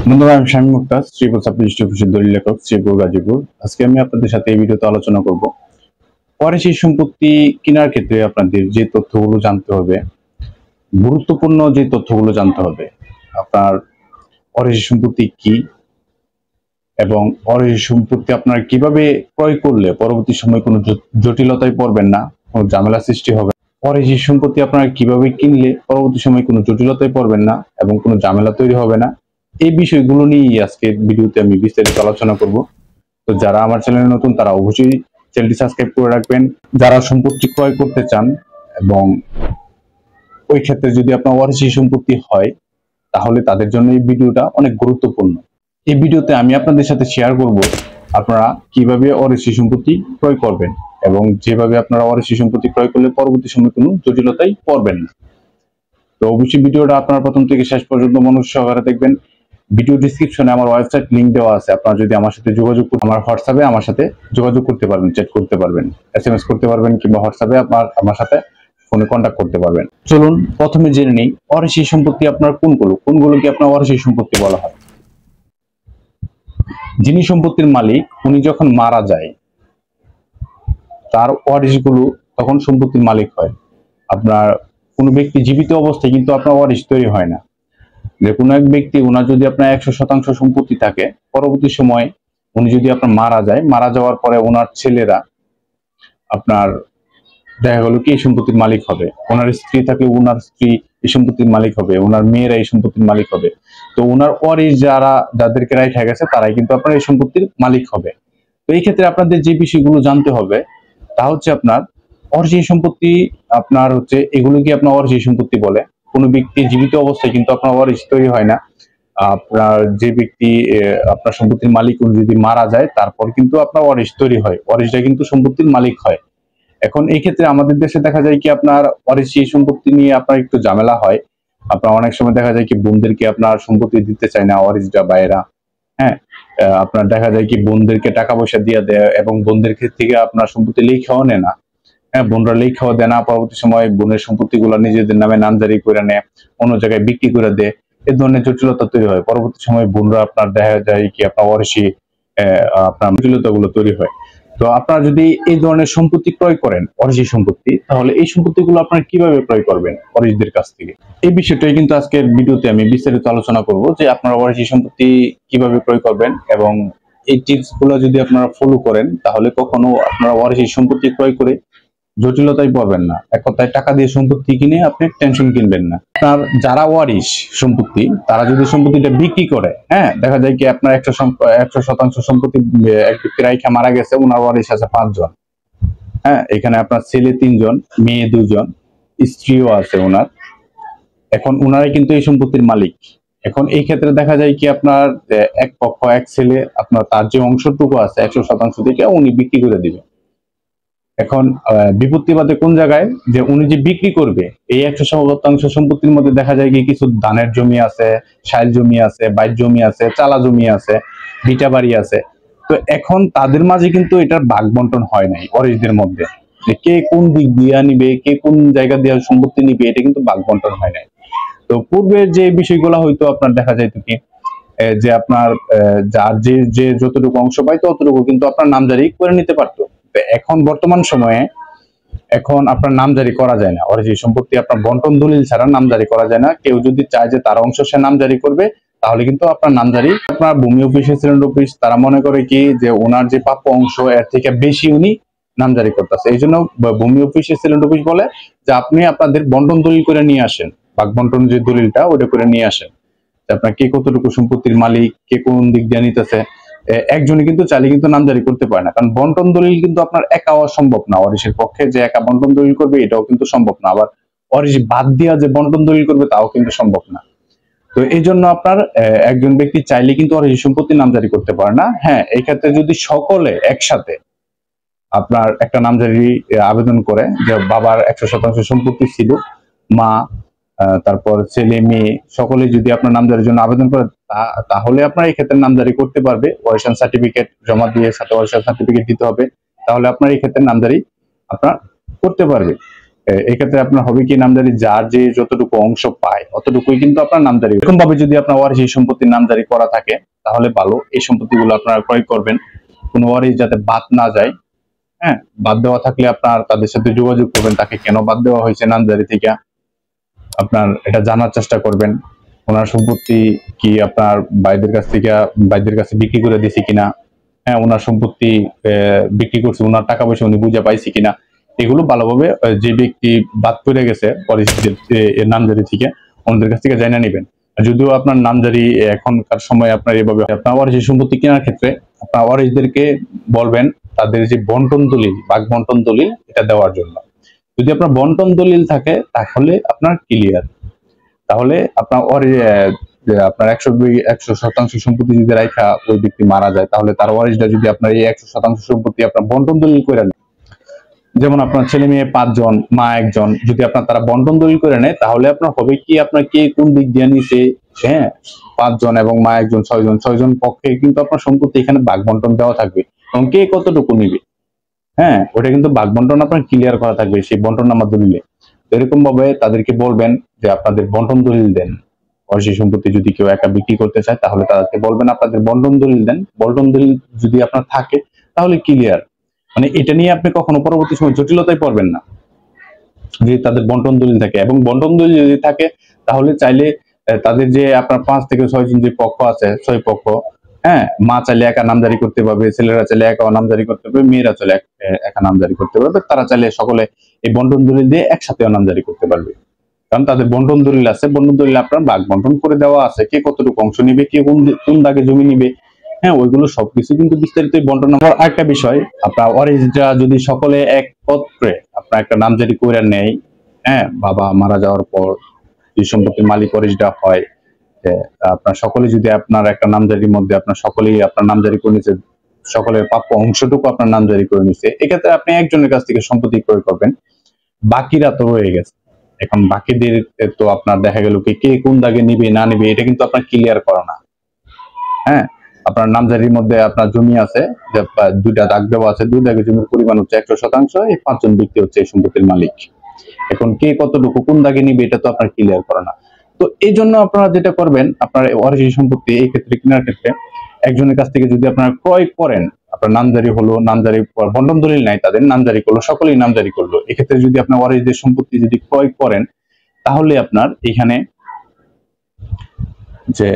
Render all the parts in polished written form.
বন্ধুরা, আমি Shamim Mukta's, Sreepur sub registry অফিসের দলিল লেখক, শ্রীপুর গাজীপুর। আজকে আমি আপনাদের সাথে এই ভিডিওতে আলোচনা করব ওয়ারিশি সম্পত্তি কেনার ক্ষেত্রে আপনাদের যে তথ্যগুলো জানতে হবে, গুরুত্বপূর্ণ যে তথ্যগুলো জানতে হবে। আপনার ওয়ারিশি সম্পত্তি কি এবং ওয়ারিশি সম্পত্তি আপনার কিভাবে ক্রয় করলে পরবর্তী সময় কোনো জটিলতায় পড়বেন না, কোনো ঝামেলা সৃষ্টি হবে। ওয়ারিশি সম্পত্তি আপনারা কিভাবে কিনলে পরবর্তী সময় কোনো জটিলতায় পড়বেন না এবং কোনো ঝামেলা তৈরি হবে না, এই বিষয়গুলো নিয়ে আজকের ভিডিওতে আমি বিস্তারিত আলোচনা করব। তো যারা আমার চ্যানেলে নতুন তারা অবশ্যই চ্যানেলটি সাবস্ক্রাইব করে রাখবেন। যারা সম্পত্তি ক্রয় করতে চান এবং ওই ক্ষেত্রে যদি আপনার ওয়ারিশি সম্পত্তি হয়, তাহলে তাদের জন্য এই ভিডিওটা অনেক গুরুত্বপূর্ণ। এই ভিডিওতে আমি আপনাদের সাথে শেয়ার করব আপনারা কিভাবে ওয়ারিশি সম্পত্তি ক্রয় করবেন এবং যেভাবে আপনারা ওয়ারিশি সম্পত্তি ক্রয় করলে পরবর্তী সময় কোনো জটিলতায় পড়বেন না। তো অবশ্যই ভিডিওটা আপনারা প্রথম থেকে শেষ পর্যন্ত মনোযোগ সহকারে দেখবেন। ভিডিও ডেসক্রিপশনে আমার ওয়েবসাইট লিংক দেওয়া আছে। আপনারা যদি আমার সাথে আমার হোয়াটসঅ্যাপে আমার সাথে যোগাযোগ করতে পারবেন, চ্যাট করতে পারবেন, এসএমএস করতে পারবেন, কিংবা হোয়াটসঅ্যাপে আমার সাথে ফোনে কন্ট্যাক্ট করতে পারবেন। চলুন প্রথমে জেনে নিই ওয়ারিশি সম্পত্তি আপনার কোনগুলোকে আপনার ওয়ারিশি সম্পত্তি বলা হয়। যিনি সম্পত্তির মালিক উনি যখন মারা যায়, তার ওয়ারিশগুলো তখন সম্পত্তির মালিক হয়। আপনার কোনো ব্যক্তি জীবিত অবস্থায় কিন্তু আপনার ওয়ারিশ তৈরি হয় না। যে কোনো এক ব্যক্তি ওনার যদি আপনার 100% সম্পত্তি থাকে, পরবর্তী সময় উনি যদি আপনার মারা যাওয়ার পরে ওনার ছেলেরা আপনার দেখা গেল কি এই সম্পত্তির মালিক হবে। ওনার স্ত্রী থাকলে ওনার স্ত্রী এই সম্পত্তির মালিক হবে, ওনার মেয়েরা এই সম্পত্তির মালিক হবে। তো ওনার ওয়ারিশ যাদেরকে রাইখা গেছে তারাই কিন্তু আপনার এই সম্পত্তির মালিক হবে। তো এই ক্ষেত্রে আপনাদের যে বিষয়গুলো জানতে হবে তা হচ্ছে আপনার ওয়ারিশি সম্পত্তি। আপনার হচ্ছে এগুলোকে আপনার ওয়ারিশি সম্পত্তি বলে। কোনো ব্যক্তি জীবিত অবস্থায় কিন্তু আপনার ওয়ারিশ তৈরি হয় না। আপনার যে ব্যক্তি আপনার সম্পত্তির মালিক উনি যদি মারা যায়, তারপর কিন্তু আপনার ওয়ারিশ তৈরি হয়, ওয়ারিশটা কিন্তু সম্পত্তির মালিক হয়। এখন এই ক্ষেত্রে আমাদের দেশে দেখা যায় কি আপনার ওয়ারিশি সম্পত্তি নিয়ে আপনার একটু ঝামেলা হয়। আপনার অনেক সময় দেখা যায় কি বোনদেরকে আপনার সম্পত্তি দিতে চায় না ওয়ারিশরা বাইরা। হ্যাঁ, আপনার দেখা যায় কি বোনদেরকে টাকা পয়সা দিয়ে দেয় এবং বোনদের থেকে আপনার সম্পত্তি লেখাও নেয় না। হ্যাঁ, বোনরা লেখাও দেয় না। পরবর্তী সময় বোনের সম্পত্তি গুলা নিজেদের নামে নামজারি করে নেয়, অন্য জায়গায় বিক্রি করে দেয়। এই ধরনের জটিলতা তৈরি হয়। পরবর্তী সময় বোনরা আপনার দেখা যায় কি আপনার ওয়ারিশি আপনার জটিলতা গুলো তৈরি হয়। তো আপনারা যদি এই ধরনের সম্পত্তি ক্রয় করেন, ওয়ারিশি সম্পত্তি, তাহলে এই সম্পত্তি গুলো আপনারা কিভাবে ক্রয় করবেন ওয়ারিশদের কাছ থেকে, এই বিষয়টাই কিন্তু আজকের ভিডিওতে আমি বিস্তারিত আলোচনা করব যে আপনারা ওয়ারিশি সম্পত্তি কিভাবে ক্রয় করবেন। এবং এই টিপস গুলো যদি আপনারা ফলো করেন, তাহলে কখনো আপনারা ওয়ারিশি সম্পত্তি ক্রয় করে জটিলতায় পড়বেন না। এক কথায় টাকা দিয়ে সম্পত্তি কিনে আপনি টেনশন কিনবেন না। আপনার যারা ওয়ারিশ সম্পত্তি, তারা যদি সম্পত্তিটা বিক্রি করে, হ্যাঁ, দেখা যায় কি আপনার 100% সম্পত্তি এক ব্যক্তি রাইখা মারা গেছে, ওনার ওয়ারিশ আছে 5 জন। হ্যাঁ, এখানে আপনার ছেলে 3 জন, মেয়ে 2 জন, স্ত্রীও আছে ওনার। এখন ওনারাই কিন্তু এই সম্পত্তির মালিক। এখন এই ক্ষেত্রে দেখা যায় কি আপনার এক পক্ষ, এক ছেলে আপনার তার যে অংশটুকু আছে 100% থেকে উনি বিক্রি করে দিবে। এখন বিপত্তিবাদে কোন জায়গায় যে উনি যে বিক্রি করবে এই 100% সম্পত্তির মধ্যে দেখা যায় কি কিছু ধানের জমি আছে, শাইল জমি আছে, বাইর জমি আছে, চালা জমি আছে, ভিটা বাড়ি আছে। তো এখন তাদের মাঝে কিন্তু এটার ভাগ বন্টন হয় নাই ওয়ারিশদের মধ্যে, যে কে কোন দিক দিয়ে নিবে, কে কোন জায়গা দিয়ে সম্পত্তি নিবে, এটা কিন্তু ভাগ বন্টন হয় নাই। তো পূর্বে যে বিষয়গুলো হয়তো আপনার দেখা যায় কি যে আপনার যার যে যতটুকু অংশ পাইতো ততটুকু কিন্তু আপনার নামজারি করে নিতে পারতো। এখন বর্তমান সময়ে এখন আপনার নামজারি করা যায় না। ওয়ারিশি সম্পত্তি আপনার বন্টন দলিল ছাড়া নামজারি করা যায় না। কেউ যদি চায় যে তার অংশ সে নামজারি করবে, তাহলে কিন্তু আপনার নামজারি আপনার ভূমি অফিস, সিলেন্ট অফিস তারা মনে করে কি যে ওনার যে প্রাপ্য অংশ এর থেকে বেশি উনি নামজারি করতেছে। এই জন্য ভূমি অফিস, সিলেন্ট অফিস বলে যে আপনি আপনাদের বন্টন দলিল করে নিয়ে আসেন, ভাগ বন্টন যে দলিলটা ওটা করে নিয়ে আসেন। আপনার কে কতটুকু সম্পত্তির মালিক, কে কোন দিক দিয়ে নিতেছে, একজনই কিন্তু চাইলে কিন্তু নামজারি করতে পারে না। কারণ বন্টন দলিল কিন্তু আপনার একা হওয়া সম্ভব না। ওয়ারিশের পক্ষে যে একা বন্টন দলিল করবে এটাও কিন্তু সম্ভব না। আবার ওয়ারিশ বাদ দিয়া যে বন্টন দলিল করবে তাও কিন্তু সম্ভব না। তো এই জন্য আপনার একজন ব্যক্তি চাইলে কিন্তু ওয়ারিশ সম্পত্তি নামজারি করতে পারে না। হ্যাঁ, এই ক্ষেত্রে যদি সকলে একসাথে আপনার একটা নামজারি আবেদন করে, যে বাবার 100% সম্পত্তি ছিল, মা, তারপর ছেলে মেয়ে সকলে যদি আপনার নামজারির জন্য আবেদন করে, তাহলে আপনার এই ক্ষেত্রে নামজারি করতে পারবে। ওয়ারিশান সার্টিফিকেট জমা দিয়ে সাথে ওয়ারিশান সার্টিফিকেট দিতে হবে, তাহলে আপনার এই ক্ষেত্রে নামজারি আপনার করতে পারবে। এক্ষেত্রে আপনার হবে কি, নামজারি যার যে যতটুকু অংশ পায় অতটুকুই কিন্তু আপনার নামজারি। এরকম ভাবে যদি আপনার ওয়ারিশ এই সম্পত্তির নামজারি করা থাকে তাহলে ভালো। এই সম্পত্তিগুলো আপনারা ক্রয় করবেন, কোনো ওয়ারিশ যাতে বাদ না যায়। হ্যাঁ, বাদ দেওয়া থাকলে আপনার তাদের সাথে যোগাযোগ করবেন, তাকে কেন বাদ দেওয়া হয়েছে নামজারি থেকে আপনার এটা জানার চেষ্টা করবেন। ওনার সম্পত্তি কি আপনার ভাইদের কাছে বিক্রি করে দিয়েছে কিনা, হ্যাঁ ওনার সম্পত্তি বিক্রি করছে, ওনার টাকা পয়সা উনি বুঝে পাইছে কিনা, এগুলো ভালোভাবে যে ব্যক্তি বাদ পড়ে গেছে নামজারি থেকে ওনাদের কাছ থেকে জানিয়ে নেবেন। যদিও আপনার নামজারি এখনকার সময় আপনার এভাবে আপনার ওয়ারিশ সম্পত্তি কেনার ক্ষেত্রে আপনার ওয়ারিশদেরকে বলবেন তাদের যে বন্টন দলিল, ভাগ বন্টন দলিল এটা দেওয়ার জন্য। যদি আপনার বন্টন দলিল থাকে তাহলে আপনার ক্লিয়ার। তাহলে আপনার আপনার 100% সম্পত্তি যদি রাখা ওই ব্যক্তি মারা যায় তাহলে তার ওয়ারিশটা যদি আপনার এই 100% সম্পত্তি আপনার বন্টন দলিল করে নেয়, যেমন আপনার ছেলে মেয়ে 5 জন, মা 1 জন, যদি আপনার তারা বন্টন দলিল করে নেয় তাহলে আপনার হবে কি, আপনার কে কোন দিক দিয়ে নিছে, হ্যাঁ 5 জন এবং মা 1 জন 6 জন, 6 জন পক্ষে কিন্তু আপনার সম্পত্তি এখানে ভাগ বন্টন দেওয়া থাকবে এবং কে কতটুকু নিবে, হ্যাঁ ওটা কিন্তু ভাগ বন্টন আপনার ক্লিয়ার করা থাকবে সেই বন্টন নাম্বার দলিলে। এরকম ভাবে তাদেরকে বলবেন যে আপনাদের বন্টন দলিল দেন। ওয়ারিশ সম্পত্তি যদি কেউ একা বিক্রি করতে চায় তাহলে তাদেরকে বলবেন আপনাদের বন্টন দলিল দেন। বন্টন দলিল যদি আপনার থাকে তাহলে ক্লিয়ার, মানে এটা নিয়ে আপনি কখনো পরবর্তী সময় জটিলতায় পড়বেন না যদি তাদের বন্টন দলিল থাকে। এবং বন্টন দলিল যদি থাকে তাহলে চাইলে তাদের যে আপনার 5 থেকে 6 জন যে পক্ষ আছে, 6 পক্ষ, হ্যাঁ মা চাইলে একা নামজারি করতে পারবে, ছেলেরা চাইলে একা নামজারি করতে পারবে, মেয়েরা চাইলে একা নামজারি করতে পারবে, তারা চাইলে সকলে এই বন্টন দলিল দিয়ে একসাথে নামজারি করতে পারবে। কারণ তাদের বন্টন দলিল আছে, বন্টন দলিল আপনার ভাগ বন্টন করে দেওয়া আছে, কে কতটুকু অংশ নিবে, কে কোন দাগে জমি নিবে, হ্যাঁ ওইগুলো সবকিছু কিন্তু বিস্তারিত বন্টন নাম্বার। আরেকটা বিষয়, আপনার ওয়ারিশরা যদি সকলে এক পত্রে আপনার একটা নামজারি করে নেয়, হ্যাঁ বাবা মারা যাওয়ার পর যে সম্পত্তির মালিক ওয়ারিশরা হয়, আপনার সকলে যদি আপনার একটা নামজারির মধ্যে আপনার সকলেই আপনার নামজারি করে নিচ্ছে, সকলের প্রাপ্য অংশটুকু আপনার নামজারি করে নিচ্ছে, এক্ষেত্রে আপনি একজনের কাছ থেকে সম্পত্তি ক্রয় করবেন, বাকিরা তো রয়ে গেছে। এখন বাকিদের তো আপনার দেখা গেল কি কে কোন দাগে নিবে না নিবে এটা কিন্তু আপনার ক্লিয়ার করা না। হ্যাঁ, আপনার নামজারির মধ্যে আপনার জমি আছে, যে 2টা দাগ দেওয়া আছে, 2 দাগে জমির পরিমাণ হচ্ছে 100%, এই 5 জন ব্যক্তি হচ্ছে এই সম্পত্তির মালিক। এখন কে কতটুকু কোন দাগে নিবে এটা তো আপনার ক্লিয়ার করা না। তো এই জন্য আপনারা যেটা করবেন, আপনার ওয়ারিশ সম্পত্তি এই ক্ষেত্রে কেনার ক্ষেত্রে একজনের কাছ থেকে যদি আপনারা ক্রয় করেন, আপনার নামজারি হলো, নামজারি বন্টন দলিল নাই তাদের, নামজারি করলো, সকলেই নামজারি করলো, এক্ষেত্রে যদি আপনার ওয়ারিশদের সম্পত্তি যদি ক্রয় করেন তাহলে আপনার এখানে যে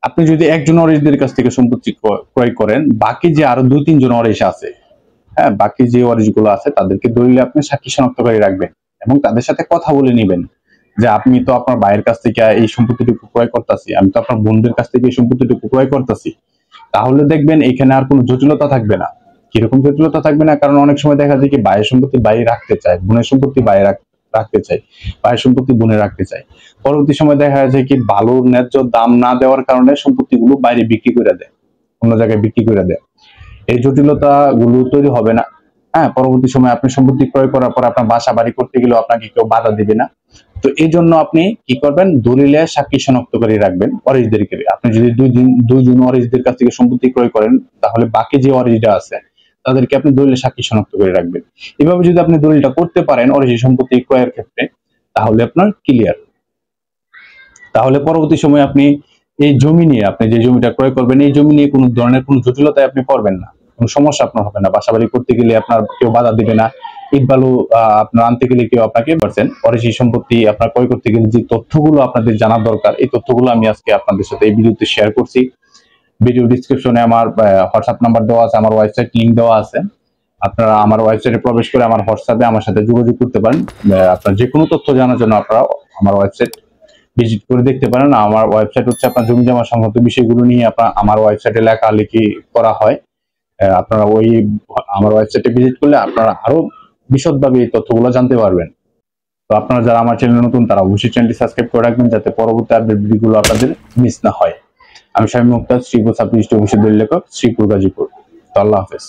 আপনি যদি একজন ওয়ারিশদের কাছ থেকে সম্পত্তি ক্রয় করেন, বাকি যে আরো 2-3 জন ওয়ারিশ আছে, হ্যাঁ বাকি যে ওয়ারিশ গুলো আছে তাদেরকে দলিলে আপনি সাক্ষী শনাক্তকারী রাখবেন এবং তাদের সাথে কথা বলে নেবেন যে আমি তো আপনার ভাইয়ের কাছ থেকে এই সম্পত্তিটুকু ক্রয় করতেছি, আমি তো আপনার বোনদের কাছ থেকে এই সম্পত্তিটুকু ক্রয় করতেছি। তাহলে দেখবেন এখানে আর কোনো জটিলতা থাকবে না। কিরকম জটিলতা থাকবে না, কারণ অনেক সময় দেখা যায় কি ভাইয়ের সম্পত্তি ভাই রাখতে চায়, বোনের সম্পত্তি ভাই রাখতে চায়, ভাইয়ের সম্পত্তি বোনে রাখতে চায়। পরবর্তী সময় দেখা যায় কি ভালো ন্যায্য দাম না দেওয়ার কারণে সম্পত্তিগুলো বাইরে বিক্রি করে দেয়, অন্য জায়গায় বিক্রি করে দেয়। এই জটিলতা গুলো তৈরি হবে না। হ্যাঁ, পরবর্তী সময় আপনি সম্পত্তি ক্রয় করার পর আপনার বাসা বাড়ি করতে গেলেও আপনাকে কেউ বাধা দিবে না। তো এই জন্য আপনি কি করবেন, দলিলে সাক্ষী শনাক্তকারী রাখবেন ওয়ারিশদেরকে। আপনি যদি 2 জন ওয়ারিশদের কাছ থেকে সম্পত্তি ক্রয় করেন তাহলে বাকি যে ওয়ারিশরা আছে তাদেরকে আপনি দলিলে সাক্ষী শনাক্তকারী রাখবেন। এভাবে যদি আপনি দলিলটা করতে পারেন ওয়ারিশ সম্পত্তি ক্রয়ের ক্ষেত্রে তাহলে আপনার ক্লিয়ার। তাহলে পরবর্তী সময় আপনি এই জমি নিয়ে, আপনি যে জমিটা ক্রয় করবেন এই জমি নিয়ে কোনো ধরনের কোনো জটিলতায় আপনি পড়বেন না, কোনো সমস্যা আপনার হবে না। বাসাবাড়ি করতে গেলে আপনার কেউ বাধা দিবে না, ইট বালু আপনার আনতে গেলে কেউ আপনাকে পারছেন। ওয়ারিশ সম্পত্তি আপনার ক্রয় করতে গেলে যে তথ্যগুলো আপনাদের জানার দরকার এই তথ্যগুলো আমি আজকে আপনাদের সাথে এই ভিডিওতে শেয়ার করছি। ভিডিও ডিসক্রিপশনে আমার হোয়াটসঅ্যাপ নাম্বার দেওয়া আছে, আমার ওয়েবসাইট লিংক দেওয়া আছে, আপনারা আমার ওয়েবসাইটে প্রবেশ করে আমার হোয়াটসঅ্যাপে আমার সাথে যোগাযোগ করতে পারেন। আপনার যে কোনো তথ্য জানার জন্য আপনারা আমার ওয়েবসাইট ভিজিট করে দেখতে পারেন। আমার ওয়েবসাইট হচ্ছে আপনার জমি জমা সংক্রান্ত বিষয়গুলো নিয়ে আমার ওয়েবসাইটে লেখালেখি করা হয়। আপনারা আমার ওয়েবসাইটে ভিজিট করলে আপনারা আরো বিশদভাবে এই তথ্যগুলো জানতে পারবেন। তো আপনারা যারা আমার চ্যানেল নতুন তারা অবশ্যই চ্যানেলটি সাবস্ক্রাইব করে রাখবেন যাতে পরবর্তী আপডেট ভিডিওগুলো আপনাদের মিস না হয়। আমি শামীম মুক্তার, শ্রীপুর সাব রেজিস্ট্রি অফিসের লেখক, শ্রীপুর গাজীপুর। তো আল্লাহ হাফেজ।